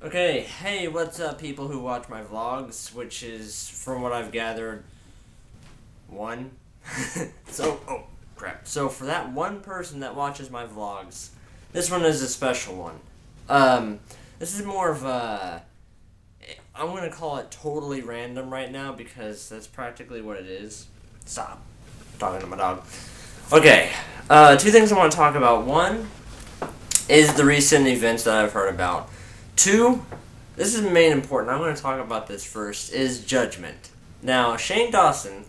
Okay, hey, what's up, people who watch my vlogs, which is, from what I've gathered, one. Oh, crap. So, for that one person that watches my vlogs, this one is a special one. This is more of a, I'm going to call it totally random right now, because that's practically what it is. Stop. I'm talking to my dog. Okay, two things I want to talk about. One is the recent events that I've heard about. Two, this is main important. I'm going to talk about this first. Is judgment. Now, Shane Dawson,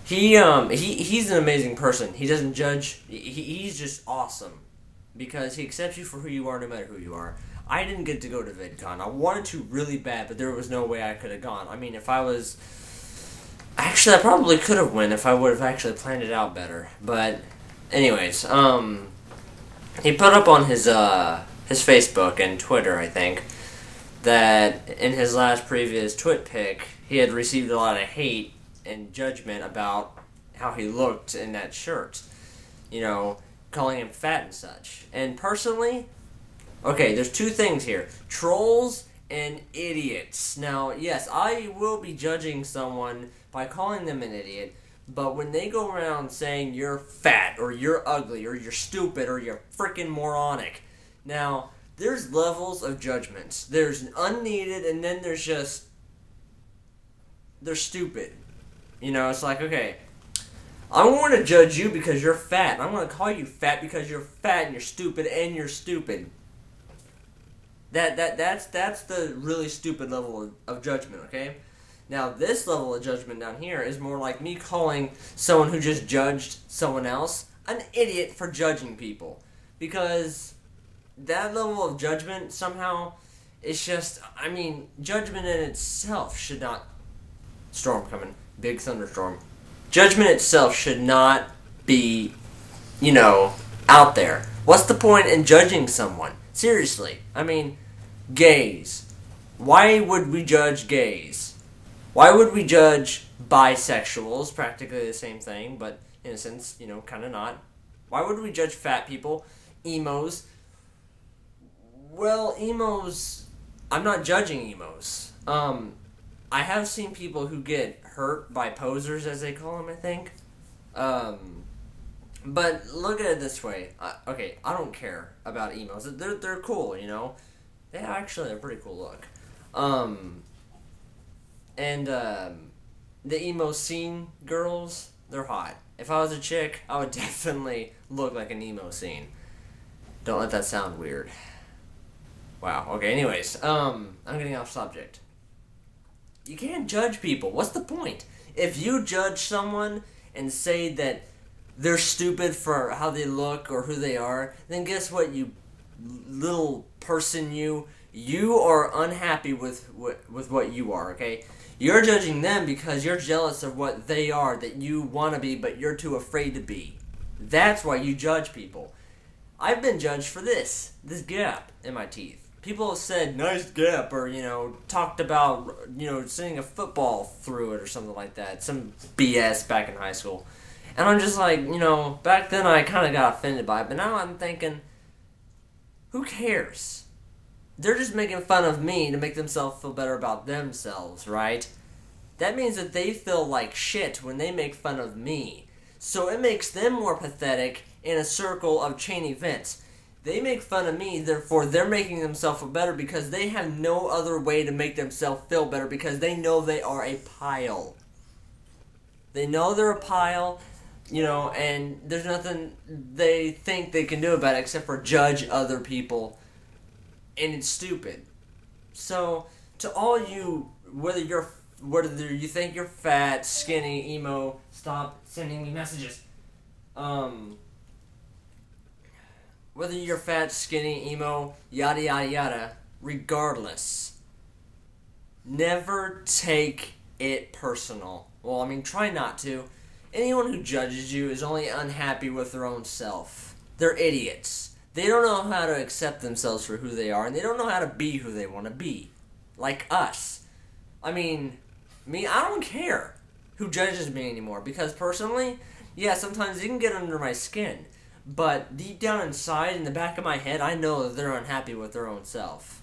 he's an amazing person. He doesn't judge. He's just awesome because he accepts you for who you are, no matter who you are. I didn't get to go to VidCon. I wanted to really bad, but there was no way I could have gone. I mean, if I was, actually, I probably could have went if I would have actually planned it out better. But, anyways, he put up on his Facebook and Twitter, I think, that in his last previous twit pic, he had received a lot of hate and judgment about how he looked in that shirt. You know, calling him fat and such. And personally, okay, there's two things here. Trolls and idiots. Now, yes, I will be judging someone by calling them an idiot, but when they go around saying you're fat, or you're ugly, or you're stupid, or you're freaking moronic, now, there's levels of judgments. There's unneeded, and then there's just, they're stupid. You know, it's like, okay, I want to judge you because you're fat. I'm going to call you fat because you're fat and you're stupid and you're stupid. That's the really stupid level of judgment, okay? Now, this level of judgment down here is more like me calling someone who just judged someone else an idiot for judging people. Because that level of judgment somehow is just, I mean, judgment in itself should not, storm coming, big thunderstorm. Judgment itself should not be, you know, out there. What's the point in judging someone? Seriously, I mean, gays. Why would we judge gays? Why would we judge bisexuals? Practically the same thing, but in a sense, you know, kind of not. Why would we judge fat people? Emos? Well, emos, I'm not judging emos. I have seen people who get hurt by posers, as they call them, I think. But look at it this way. Okay, I don't care about emos. They're cool, you know. They actually have a pretty cool look. The emo scene girls, they're hot. If I was a chick, I would definitely look like an emo scene. Don't let that sound weird. Wow, okay, anyways, I'm getting off subject. You can't judge people. What's the point? If you judge someone and say that they're stupid for how they look or who they are, then guess what, you little person, you are unhappy with what you are, okay? You're judging them because you're jealous of what they are that you want to be, but you're too afraid to be. That's why you judge people. I've been judged for this gap in my teeth. People have said, nice gap, or, you know, talked about, you know, sending a football through it or something like that. Some BS back in high school. And I'm just like, you know, back then I kind of got offended by it, but now I'm thinking, who cares? They're just making fun of me to make themselves feel better about themselves, right? That means that they feel like shit when they make fun of me. So it makes them more pathetic in a circle of chain events. They make fun of me, therefore they're making themselves feel better because they have no other way to make themselves feel better because they know they are a pile. They know they're a pile, you know, and there's nothing they think they can do about it except for judge other people, and it's stupid. So, to all you, whether you think you're fat, skinny, emo, stop sending me messages. Whether you're fat, skinny, emo, yada yada yada, regardless, never take it personal. Well, I mean, try not to. Anyone who judges you is only unhappy with their own self. They're idiots. They don't know how to accept themselves for who they are, and they don't know how to be who they want to be. Like us. I mean, I don't care who judges me anymore, because personally, yeah, sometimes it can get under my skin. But deep down inside, in the back of my head, I know that they're unhappy with their own self.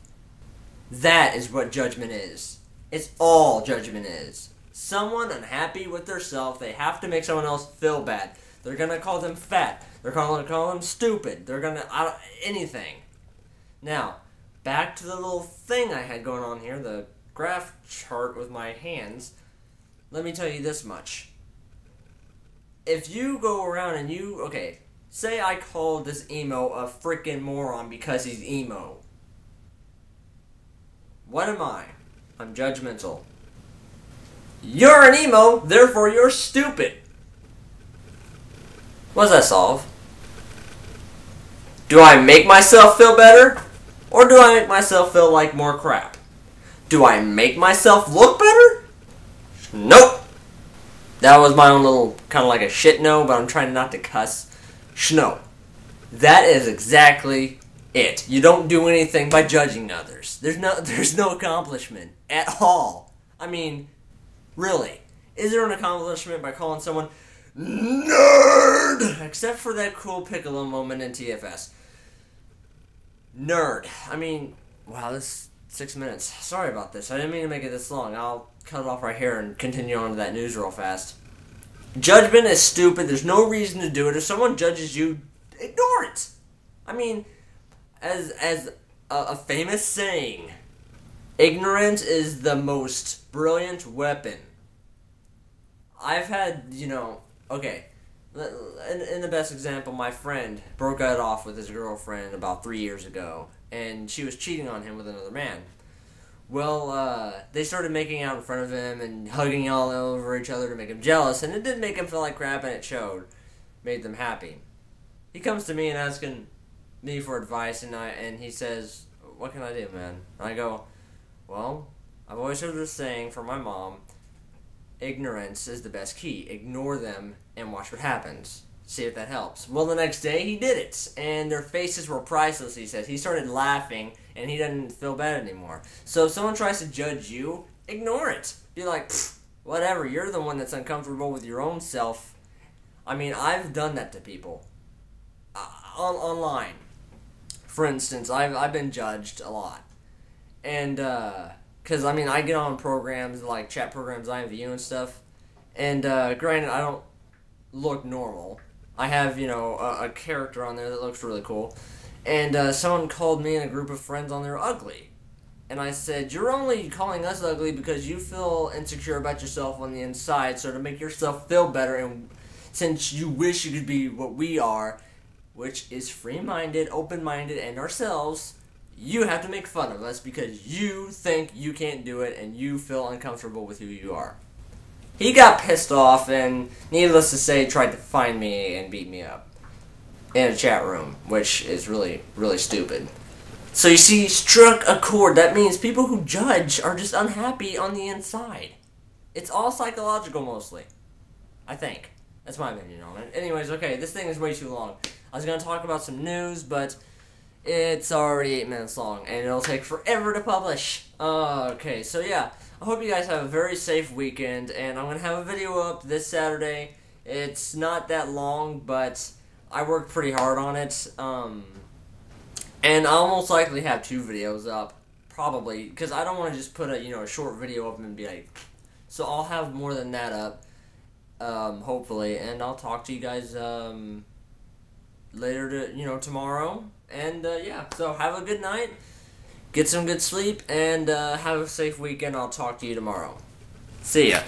That is what judgment is. It's all judgment is. Someone unhappy with themselves, they have to make someone else feel bad. They're gonna call them fat. They're gonna call them stupid. They're gonna anything. Now, back to the little thing I had going on here, the graph chart with my hands. Let me tell you this much. If you go around and say I called this emo a freaking moron because he's emo. What am I? I'm judgmental. You're an emo, therefore you're stupid. What does that solve? Do I make myself feel better? Or do I make myself feel like more crap? Do I make myself look better? Nope. That was my own little, kind of like a shit no, but I'm trying not to cuss. Schno. That is exactly it. You don't do anything by judging others. There's no accomplishment at all. I mean, really. Is there an accomplishment by calling someone nerd? Except for that cool Piccolo moment in TFS. Nerd. I mean, wow, this is 6 minutes. Sorry about this. I didn't mean to make it this long. I'll cut it off right here and continue on to that news real fast. Judgment is stupid. There's no reason to do it. If someone judges you, ignore it. I mean, as a famous saying, ignorance is the most brilliant weapon. I've had, okay, in the best example, my friend broke it off with his girlfriend about 3 years ago, and she was cheating on him with another man. Well, they started making out in front of him and hugging all over each other to make him jealous, and it did make him feel like crap, and it showed. Made them happy. He comes to me and asking me for advice, and he says, "What can I do, man?" And I go, "Well, I've always heard this saying from my mom, ignorance is the best key. Ignore them and watch what happens. See if that helps." Well, the next day he did it, and their faces were priceless, he says. He started laughing, and he doesn't feel bad anymore. So if someone tries to judge you, ignore it. Be like, whatever, you're the one that's uncomfortable with your own self. I mean, I've done that to people. Online. For instance, I've been judged a lot. And, because, I get on programs, like chat programs, IMVU and stuff. And, granted, I don't look normal. I have, a character on there that looks really cool. And someone called me and a group of friends on there ugly. And I said, "You're only calling us ugly because you feel insecure about yourself on the inside, so to make yourself feel better, and since you wish you could be what we are, which is free-minded, open-minded, and ourselves, you have to make fun of us because you think you can't do it and you feel uncomfortable with who you are." He got pissed off and, needless to say, tried to find me and beat me up in a chat room, which is really, really stupid. So you see, struck a chord. That means people who judge are just unhappy on the inside. It's all psychological, mostly. I think. That's my opinion on it. Anyways, okay, this thing is way too long. I was going to talk about some news, but it's already 8 minutes long, and it'll take forever to publish. Okay, so yeah. I hope you guys have a very safe weekend, and I'm going to have a video up this Saturday. It's not that long, but I worked pretty hard on it, and I'll most likely have 2 videos up, probably, because I don't want to just put a short video up and be like, so I'll have more than that up, hopefully, and I'll talk to you guys, later tomorrow, and, yeah, so have a good night. Get some good sleep, and have a safe weekend. I'll talk to you tomorrow. See ya.